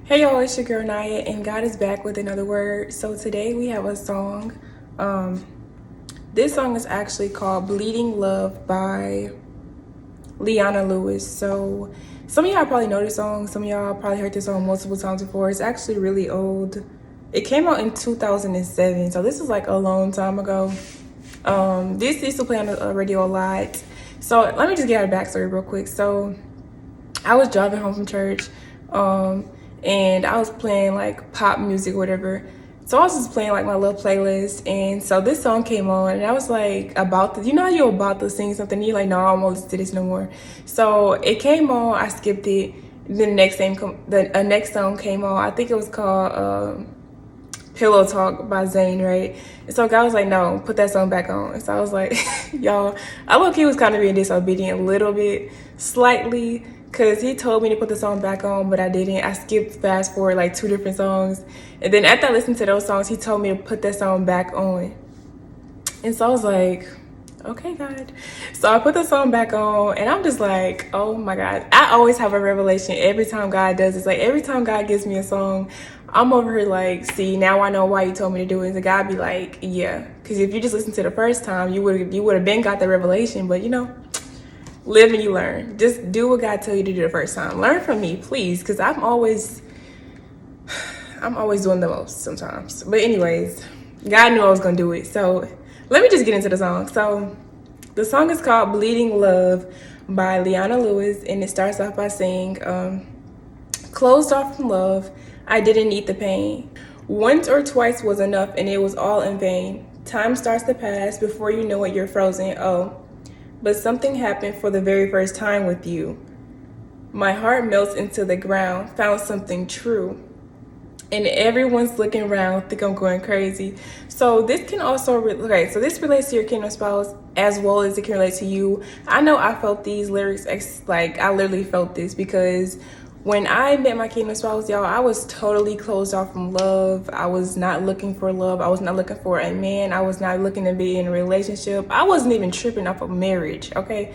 Hey y'all, it's your girl Naya, and God is back with another word. So today we have a song. This song is actually called Bleeding Love by Leona Lewis. So some of y'all probably know this song. Some of y'all probably heard this song multiple times before. It's actually really old. It came out in 2007, so this is like a long time ago. This used to play on the radio a lot. So let me just get out a backstory real quick. So I was driving home from church, and I was playing like pop music or whatever. So I was just playing like my little playlist, and so this song came on, and I was like about to, you know how you're about to sing something, and you're like, no, I won't listen to this no more. So it came on, I skipped it. Then the next song came on. I think it was called Pillow Talk by Zayn, right? And so God was like, no, put that song back on. And so I was like, y'all, I look, he was kind of being disobedient a little bit, slightly, because he told me to put the song back on, but I didn't. I skipped fast forward like 2 different songs. And then after I listened to those songs, he told me to put that song back on. And so I was like, okay, God. So I put the song back on, and I'm just like, oh my God. I always have a revelation every time God does this. Like every time God gives me a song, I'm over here like, see, now I know why you told me to do it. And God be like, yeah. Because if you just listened to the first time, you would have been got the revelation. But you know, live and you learn. Just do what God tell you to do the first time. Learn from me, please, because I'm always doing the most sometimes. But anyways, God knew I was gonna do it. So let me just get into the song. So the song is called Bleeding Love by Leona Lewis, and it starts off by saying, closed off from love, I didn't need the pain. Once or twice was enough, and it was all in vain. Time starts to pass, before you know it, you're frozen. Oh, but something happened for the very first time with you. My heart melts into the ground, found something true. And everyone's looking around, think I'm going crazy. So this can also, so this relates to your kingdom spouse as well as it can relate to you. I know I felt these lyrics, like I literally felt this because when I met my kingdom spouse, y'all, I was totally closed off from love. I was not looking for love. I was not looking for a man. I was not looking to be in a relationship. I wasn't even tripping off of marriage, okay?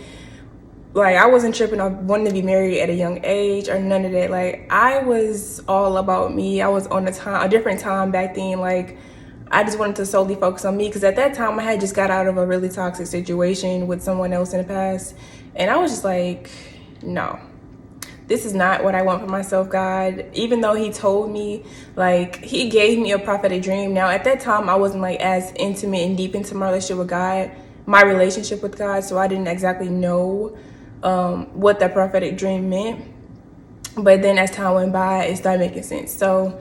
Like, I wasn't tripping off wanting to be married at a young age or none of that. Like, I was all about me. I was on a different time back then. Like, I just wanted to solely focus on me because at that time I had just got out of a really toxic situation with someone else in the past. And I was just like, no, this is not what I want for myself, God. Even though he told me, like, he gave me a prophetic dream. Now, at that time, I wasn't like as intimate and deep into my relationship with God, so I didn't exactly know what that prophetic dream meant. But then as time went by, it started making sense. So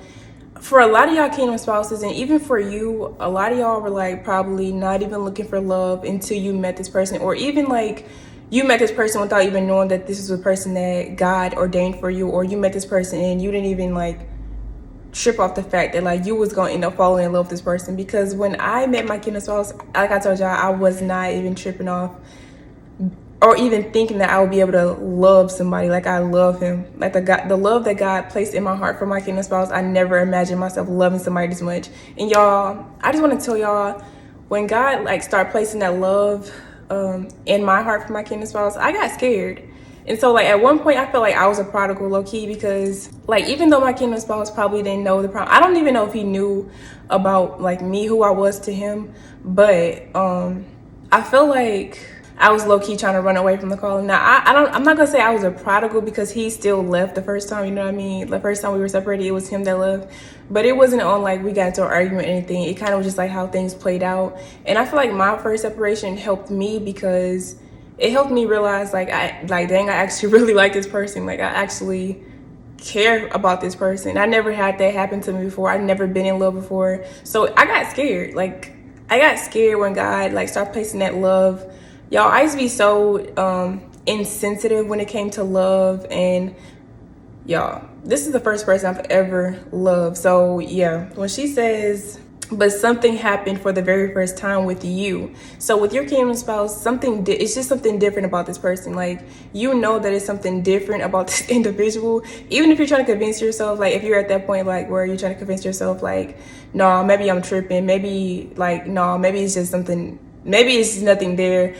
for a lot of y'all kingdom spouses, and even for you, a lot of y'all were like probably not even looking for love until you met this person, or even like you met this person without even knowing that this is a person that God ordained for you, or you met this person and you didn't even like trip off the fact that like you was gonna end up falling in love with this person. Because when I met my kingdom spouse, like I told y'all, I was not even tripping off or even thinking that I would be able to love somebody like I love him. Like the love that God placed in my heart for my kingdom spouse, I never imagined myself loving somebody this much. And y'all, I just want to tell y'all, when God like started placing that love in my heart for my kingdom spouse, I got scared. And so like at one point I felt like I was a prodigal low key because like even though my kingdom spouse probably didn't know the problem, I don't even know if he knew about like me, who I was to him, but I felt like I was low-key trying to run away from the calling. Now, I'm not gonna say I was a prodigal because he still left the first time, you know what I mean? The first time we were separated, it was him that left. But it wasn't on like we got into an argument or anything. It kind of was just like how things played out. And I feel like my first separation helped me because it helped me realize dang, I actually really like this person. Like I actually care about this person. I never had that happen to me before. I've never been in love before. So I got scared. Like I got scared when God like started placing that love. Y'all, I used to be so insensitive when it came to love, and y'all, this is the first person I've ever loved. So yeah, when she says, but something happened for the very first time with you. So with your kingdom spouse, it's just something different about this person. Like, you know that it's something different about this individual. Even if you're trying to convince yourself, like if you're at that point, like where you're trying to convince yourself, like, no, maybe I'm tripping. Maybe like, no, maybe it's just something, maybe it's just nothing there.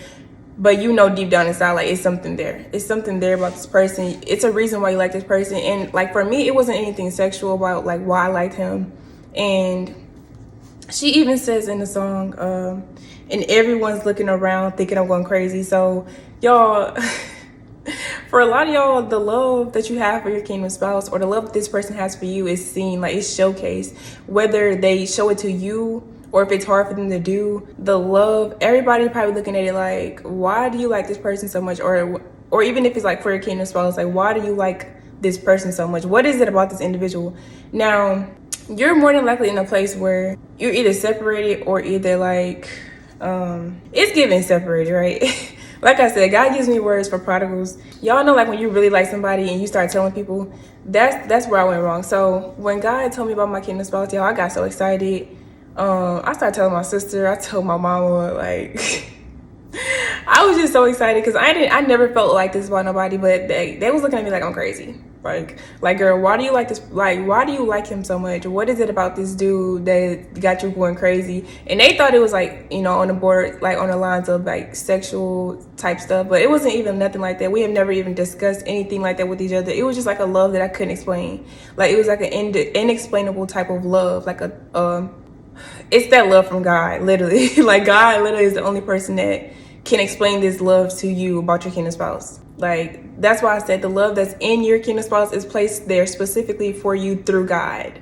but you know deep down inside, like, it's something there. It's something there about this person. It's a reason why you like this person. And like for me, it wasn't anything sexual about like why I liked him. And she even says in the song, and everyone's looking around thinking I'm going crazy. So y'all, for a lot of y'all, the love that you have for your kingdom spouse, or the love that this person has for you, is seen, like it's showcased. Whether they show it to you or if it's hard for them to do, the love, everybody probably looking at it like, why do you like this person so much? Or even if it's like for your kingdom spouse, like, why do you like this person so much? What is it about this individual? Now, you're more than likely in a place where you're either separated or either like, it's giving separated, right? Like I said, God gives me words for prodigals. Y'all know, like when you really like somebody and you start telling people, that's where I went wrong. So when God told me about my kingdom spouse, y'all, I got so excited. I started telling my sister, I told my mama, like, I was just so excited because I never felt like this about nobody, but they was looking at me like I'm crazy. Like, girl, why do you like this? Like, why do you like him so much? What is it about this dude that got you going crazy? And they thought it was like, you know, on the board, like on the lines of like sexual type stuff, but it wasn't even nothing like that. We have never even discussed anything like that with each other. It was just like a love that I couldn't explain. Like, it was like an inexplainable type of love, like it's that love from God, literally. Like, God literally is the only person that can explain this love to you about your kingdom spouse. Like, that's why I said the love that's in your kingdom spouse is placed there specifically for you through God.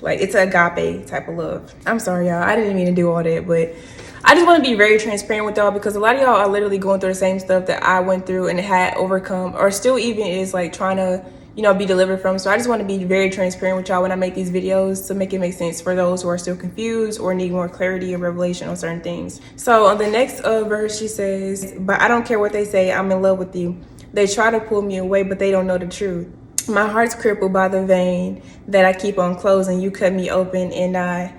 Like, it's an agape type of love. I'm sorry, y'all. I didn't mean to do all that, but I just want to be very transparent with y'all, because a lot of y'all are literally going through the same stuff that I went through and had overcome, or still even is like trying to, you know, be delivered from. So I just want to be very transparent with y'all when I make these videos to make it make sense for those who are still confused or need more clarity or revelation on certain things. So on the next verse, she says, but I don't care what they say, I'm in love with you. They try to pull me away, but they don't know the truth. My heart's crippled by the vein that I keep on closing. You cut me open and I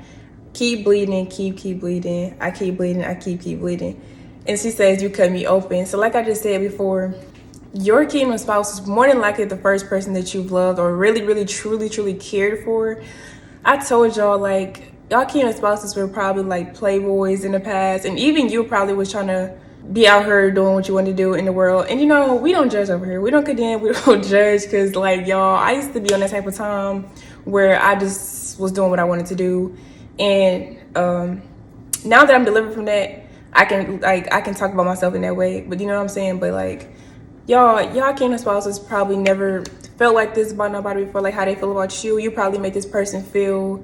keep bleeding, keep bleeding. I keep bleeding, I keep bleeding. And she says, you cut me open. So like I just said before, your kingdom spouse is more than likely the first person that you've loved or really, truly cared for. I told y'all, like, y'all kingdom spouses were probably like playboys in the past, and even you probably was trying to be out here doing what you want to do in the world. And you know, we don't judge over here. We don't condemn, we don't judge, because like, y'all, I used to be on that type of time where I just was doing what I wanted to do. And now that I'm delivered from that, I can talk about myself in that way. But you know what I'm saying? But like, y'all kingdom spouses probably never felt like this about nobody before, like how they feel about you. You probably make this person feel,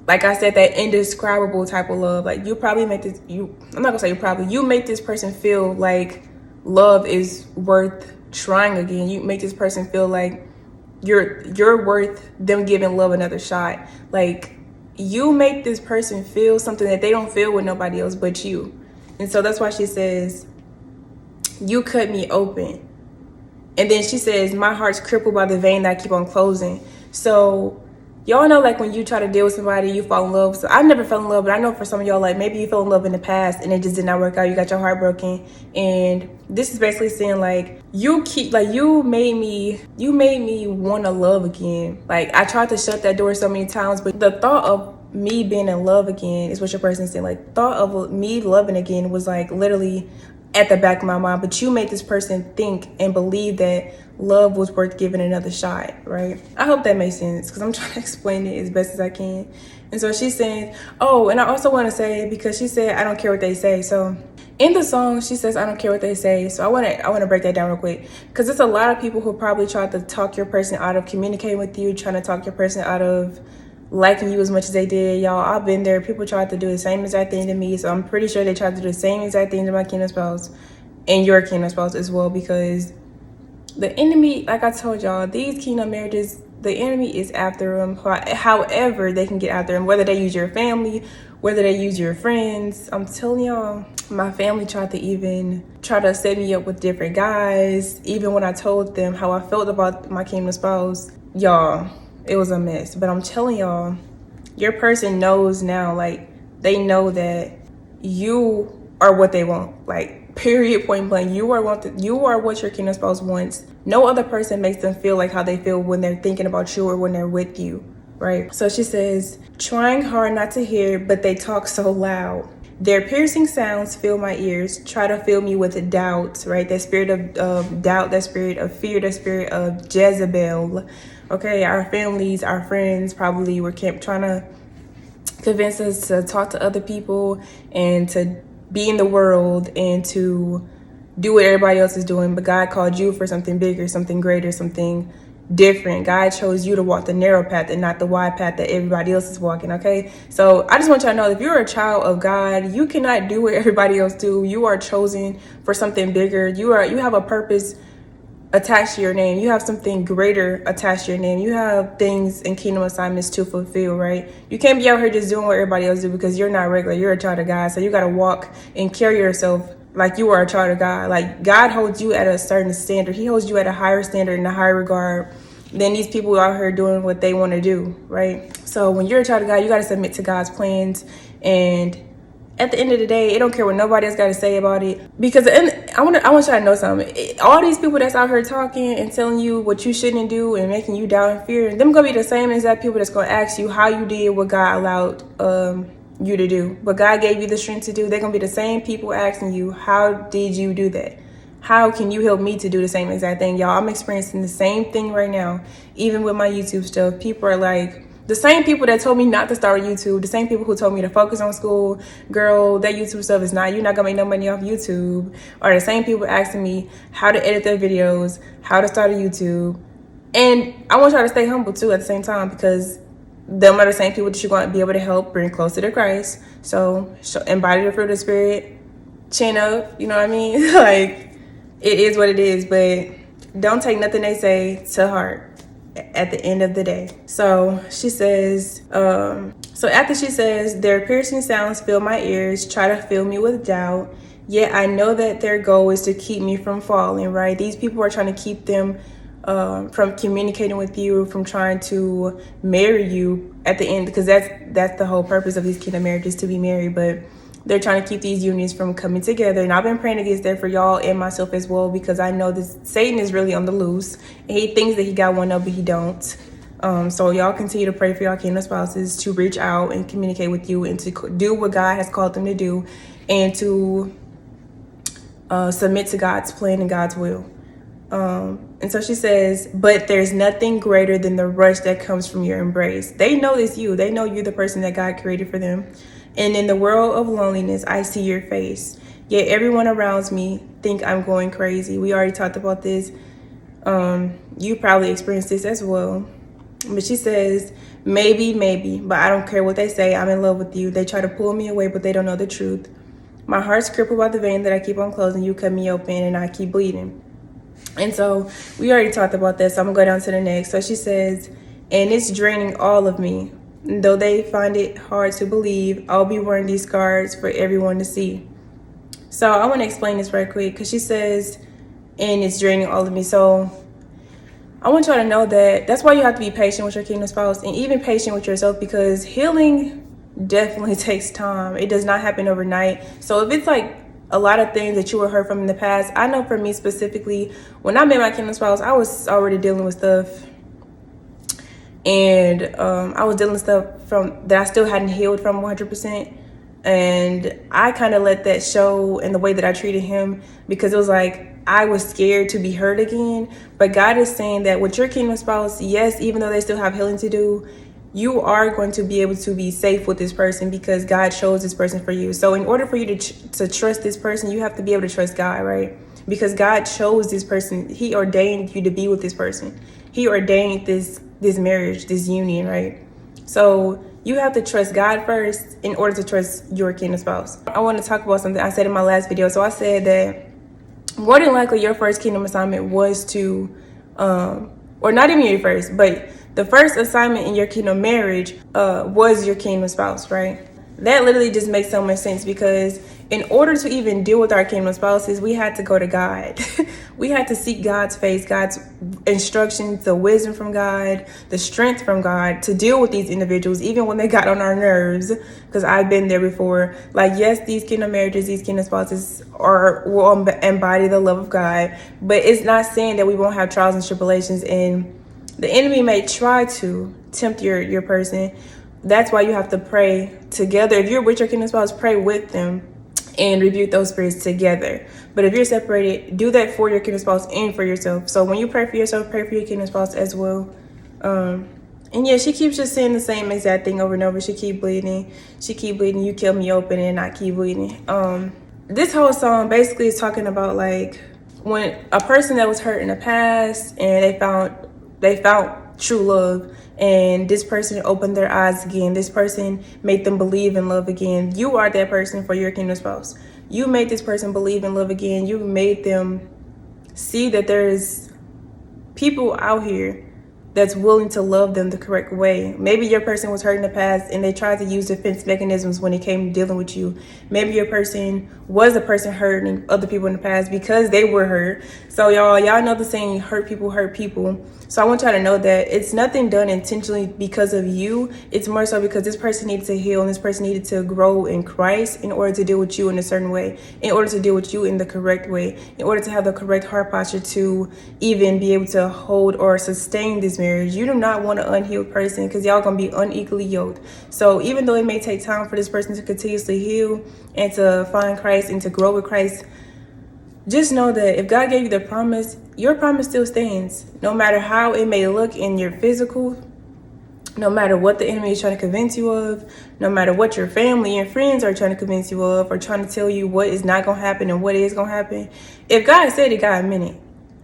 like I said, that indescribable type of love. Like, you probably make this, I'm not gonna say you probably, you make this person feel like love is worth trying again. You make this person feel like you're worth them giving love another shot. Like, you make this person feel something that they don't feel with nobody else but you. And so that's why she says, you cut me open. And then she says, my heart's crippled by the vein that I keep on closing. So y'all know, like, when you try to deal with somebody, you fall in love. So I never fell in love, but I know for some of y'all, like, maybe you fell in love in the past and it just did not work out. You got your heart broken. And this is basically saying, like, you made me want to love again. Like, I tried to shut that door so many times, but the thought of me being in love again is what your person is saying. Like, thought of me loving again was like literally at the back of my mind, but you made this person think and believe that love was worth giving another shot, right? I hope that makes sense, because I'm trying to explain it as best as I can. And so she's saying, oh, and I also want to say, because she said, I don't care what they say. So in the song, she says, I don't care what they say. So I want to break that down real quick, because there's a lot of people who probably try to talk your person out of communicating with you, trying to talk your person out of liking you as much as they did. Y'all, I've been there. People tried to do the same exact thing to me, so I'm pretty sure they tried to do the same exact thing to my kingdom spouse and your kingdom spouse as well, because the enemy, like I told y'all, these kingdom marriages, the enemy is after them however they can get after them, whether they use your family, whether they use your friends. I'm telling y'all, my family tried to set me up with different guys. Even when I told them how I felt about my kingdom spouse, y'all, it was a mess. But I'm telling y'all, your person knows now, like, they know that you are what they want. Like, period, point blank. You are what your kingdom spouse wants. No other person makes them feel like how they feel when they're thinking about you or when they're with you, right? So she says, trying hard not to hear, but they talk so loud. Their piercing sounds fill my ears, try to fill me with doubt, right? That spirit of doubt, that spirit of fear, that spirit of Jezebel. Okay, our families, our friends probably were trying to convince us to talk to other people and to be in the world and to do what everybody else is doing. But God called you for something bigger, something greater, something different. God chose you to walk the narrow path and not the wide path that everybody else is walking. Okay, so I just want y'all to know, if you're a child of God, you cannot do what everybody else do. You are chosen for something bigger. You have a purpose attached to your name. You have something greater attached to your name. You have things and kingdom assignments to fulfill, right? You can't be out here just doing what everybody else do, because you're not regular. You're a child of God. So you got to walk and carry yourself like you are a child of God. Like, God holds you at a certain standard. He holds you at a higher standard and a higher regard than these people out here doing what they want to do, right? So when you're a child of God, you got to submit to God's plans. And at the end of the day, it don't care what nobody else got to say about it. Because I want y'all to know something. All these people that's out here talking and telling you what you shouldn't do and making you doubt and fear, them gonna be the same exact people that's gonna ask you how you did what God allowed you to do, what God gave you the strength to do. They're gonna be the same people asking you, how did you do that? How can you help me to do the same exact thing? Y'all, I'm experiencing the same thing right now. Even with my YouTube stuff, people are like, the same people that told me not to start YouTube, the same people who told me to focus on school, girl, that YouTube stuff is not, you're not gonna make no money off YouTube, are the same people asking me how to edit their videos, how to start a YouTube. And I want y'all to stay humble too at the same time, because them are the same people that you're going to be able to help bring closer to Christ. So embody the fruit of the Spirit, chin up, you know what I mean? Like, it is what it is, but don't take nothing they say to heart at the end of the day. So she says, so after she says, their piercing sounds fill my ears, try to fill me with doubt, yet I know that their goal is to keep me from falling, right? These people are trying to keep them from communicating with you, from trying to marry you at the end, because that's the whole purpose of these kingdom marriages, to be married. But they're trying to keep these unions from coming together. And I've been praying against that for y'all and myself as well, because I know this Satan is really on the loose. And he thinks that he got one up, but he don't. So y'all continue to pray for y'all kingdom spouses to reach out and communicate with you and to do what God has called them to do, and to submit to God's plan and God's will. And so she says, but there's nothing greater than the rush that comes from your embrace. They know it's you. They know you're the person that God created for them. And in the world of loneliness, I see your face. Yet everyone around me think I'm going crazy. We already talked about this. You probably experienced this as well. But she says, maybe, but I don't care what they say. I'm in love with you. They try to pull me away, but they don't know the truth. My heart's crippled by the vein that I keep on closing. You cut me open and I keep bleeding. And so we already talked about this, so I'm gonna go down to the next. So she says, and it's draining all of me. Though they find it hard to believe, I'll be wearing these scars for everyone to see. So I want to explain this right quick, because she says, and it's draining all of me. So I want y'all to know that that's why you have to be patient with your kingdom spouse, and even patient with yourself, because healing definitely takes time. It does not happen overnight. So if it's like a lot of things that you were hurt from in the past, I know for me specifically, when I met my kingdom spouse, I was already dealing with stuff. And I was dealing with stuff from that I still hadn't healed from 100%. And I kind of let that show in the way that I treated him, because it was like I was scared to be hurt again. But God is saying that with your kingdom spouse, yes, even though they still have healing to do, you are going to be able to be safe with this person, because God chose this person for you. So in order for you to trust this person, you have to be able to trust God, right? Because God chose this person. He ordained you to be with this person. He ordained this marriage, this union, right? So you have to trust God first in order to trust your kingdom spouse. I want to talk about something I said in my last video. So I said that more than likely your first kingdom assignment was to, or not even your first, but the first assignment in your kingdom marriage was your kingdom spouse, right? That literally just makes so much sense, because in order to even deal with our kingdom spouses, we had to go to God. We had to seek God's face, God's instructions, the wisdom from God, the strength from God to deal with these individuals, even when they got on our nerves, because I've been there before. Like, yes, these kingdom marriages, these kingdom spouses will embody the love of God, but it's not saying that we won't have trials and tribulations, and the enemy may try to tempt your person, that's why you have to pray together. If you're with your kingdom spouse, pray with them and rebuke those spirits together. But if you're separated, do that for your kingdom spouse and for yourself. So when you pray for yourself, pray for your kingdom spouse as well. And yeah, she keeps just saying the same exact thing over and over. She keep bleeding. She keep bleeding. You kill me open and I keep bleeding. This whole song basically is talking about like when a person that was hurt in the past and they found true love, and this person opened their eyes again. This person made them believe in love again. You are that person for your kingdom spouse. You made this person believe in love again. You made them see that there's people out here that's willing to love them the correct way. Maybe your person was hurt in the past and they tried to use defense mechanisms when it came to dealing with you. Maybe your person was a person hurting other people in the past because they were hurt. So y'all know the saying, hurt people hurt people. So I want y'all to know that it's nothing done intentionally because of you. It's more so because this person needed to heal and this person needed to grow in Christ in order to deal with you in a certain way, in order to deal with you in the correct way, in order to have the correct heart posture to even be able to hold or sustain this marriage. You do not want an unhealed person because y'all gonna be unequally yoked. So even though it may take time for this person to continuously heal and to find Christ and to grow with Christ, just know that if God gave you the promise, your promise still stands. No matter how it may look in your physical, no matter what the enemy is trying to convince you of, no matter what your family and friends are trying to convince you of or trying to tell you what is not going to happen and what is going to happen. If God said it, God meant it,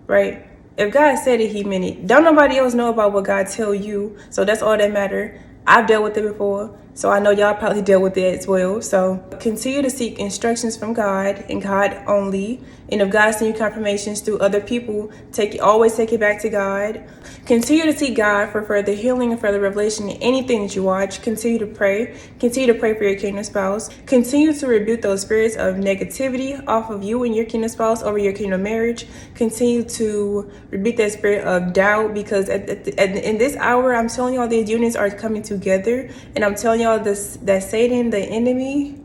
right? If God said it, he meant it. Don't nobody else know about what God tell you. So that's all that matter. I've dealt with it before, so I know y'all probably dealt with it as well. So continue to seek instructions from God and God only. And if God sends you confirmations through other people, always take it back to God. Continue to seek God for further healing and further revelation in anything that you watch. Continue to pray. Continue to pray for your kingdom spouse. Continue to rebuke those spirits of negativity off of you and your kingdom spouse over your kingdom marriage. Continue to rebuke that spirit of doubt, because in this hour, I'm telling y'all, these unions are coming together. And I'm telling y'all that Satan, the enemy,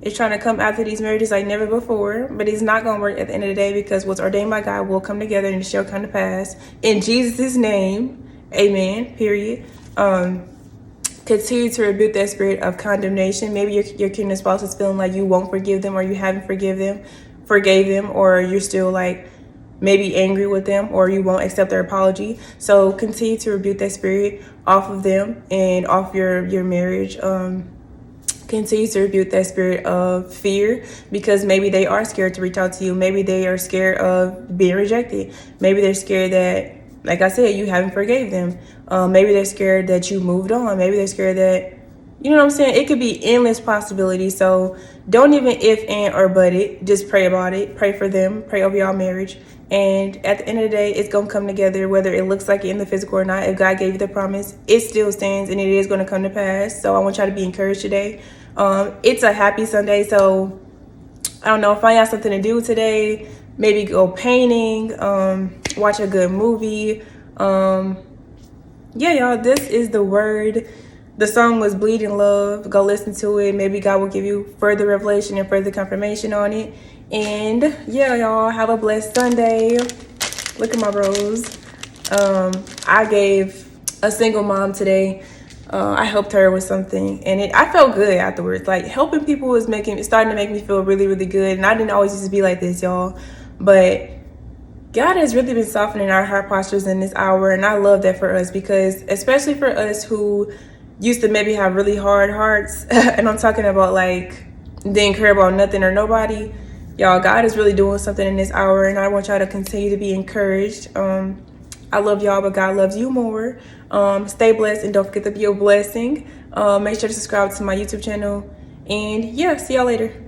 is trying to come after these marriages like never before, but it's not going to work at the end of the day, because what's ordained by God will come together and it shall come to pass. In Jesus' name, amen, period. Continue to rebuke that spirit of condemnation. Maybe your kingdom spouse is feeling like you won't forgive them, or you haven't forgave them, or you're still like maybe angry with them, or you won't accept their apology. So continue to rebuke that spirit off of them and off your marriage. Continue to rebuke that spirit of fear, because maybe they are scared to reach out to you. Maybe they are scared of being rejected. Maybe they're scared that, like I said, you haven't forgave them. Maybe they're scared that you moved on. Maybe they're scared that, you know what I'm saying? It could be endless possibilities. So don't even if, and, or but it. Just pray about it. Pray for them. Pray over y'all marriage. And at the end of the day, it's going to come together, whether it looks like it in the physical or not. If God gave you the promise, it still stands and it is going to come to pass. So I want y'all to be encouraged today. It's a happy Sunday. So I don't know, find out something to do today. Maybe go painting, watch a good movie. Yeah, y'all, this is the word. The song was Bleeding Love. Go listen to it. Maybe God will give you further revelation and further confirmation on it. And yeah, y'all, have a blessed Sunday. Look at my bros. I gave a single mom today. I helped her with something, and I felt good afterwards. Like, helping people was starting to make me feel really, really good. And I didn't always used to be like this, y'all. But God has really been softening our heart postures in this hour, and I love that for us, because especially for us who used to maybe have really hard hearts, and I'm talking about like didn't care about nothing or nobody. Y'all, God is really doing something in this hour, and I want y'all to continue to be encouraged. I love y'all, but God loves you more. Stay blessed, and don't forget to be a blessing. Make sure to subscribe to my YouTube channel, and yeah, see y'all later.